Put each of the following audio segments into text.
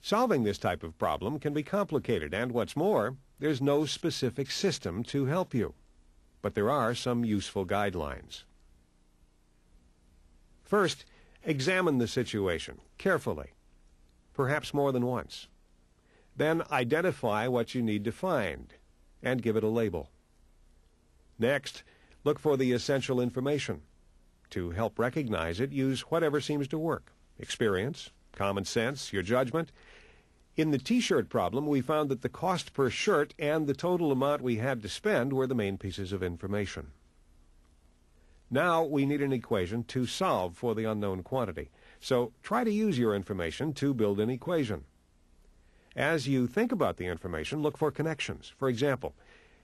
Solving this type of problem can be complicated, and what's more, there's no specific system to help you. But there are some useful guidelines. First, examine the situation carefully, perhaps more than once. Then identify what you need to find and give it a label. Next, look for the essential information. To help recognize it, use whatever seems to work: experience, common sense, your judgment. In the T-shirt problem, we found that the cost per shirt and the total amount we had to spend were the main pieces of information. Now we need an equation to solve for the unknown quantity. So try to use your information to build an equation. As you think about the information, look for connections. For example,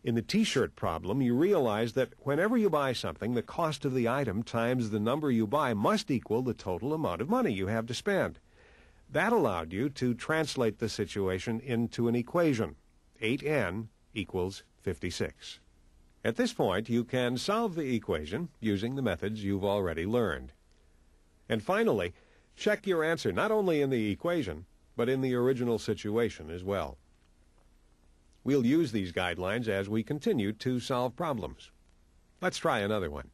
in the T-shirt problem, you realize that whenever you buy something, the cost of the item times the number you buy must equal the total amount of money you have to spend. That allowed you to translate the situation into an equation. 8n equals 56. At this point, you can solve the equation using the methods you've already learned. And finally, check your answer not only in the equation, but in the original situation as well. We'll use these guidelines as we continue to solve problems. Let's try another one.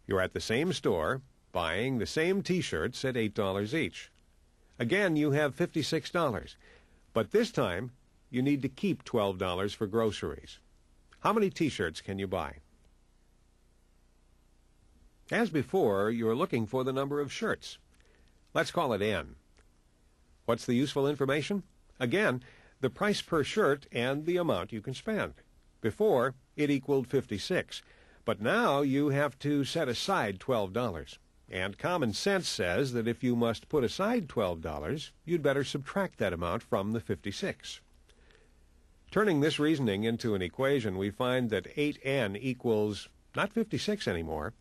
You're at the same store, buying the same T-shirts at $8 each. Again, you have $56, but this time you need to keep $12 for groceries. How many T-shirts can you buy? As before, you're looking for the number of shirts. Let's call it N. What's the useful information? Again, the price per shirt and the amount you can spend. Before, it equaled 56, but now you have to set aside $12. And common sense says that if you must put aside $12, you'd better subtract that amount from the 56. Turning this reasoning into an equation, we find that 8n equals not 56 anymore,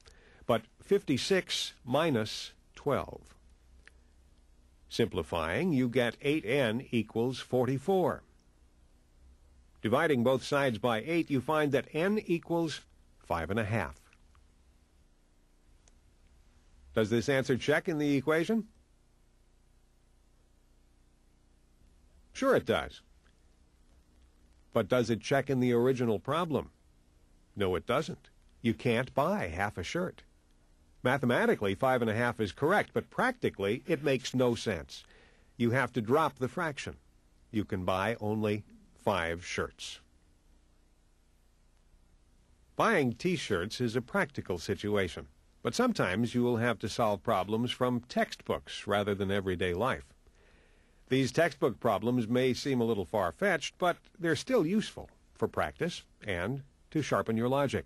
but 56 minus 12. Simplifying, you get 8n equals 44. Dividing both sides by 8, you find that n equals 5.5. Does this answer check in the equation? Sure it does. But does it check in the original problem? No, it doesn't. You can't buy half a shirt. Mathematically, 5.5 is correct, but practically, it makes no sense. You have to drop the fraction. You can buy only 5 shirts. Buying T-shirts is a practical situation, but sometimes you will have to solve problems from textbooks rather than everyday life. These textbook problems may seem a little far-fetched, but they're still useful for practice and to sharpen your logic.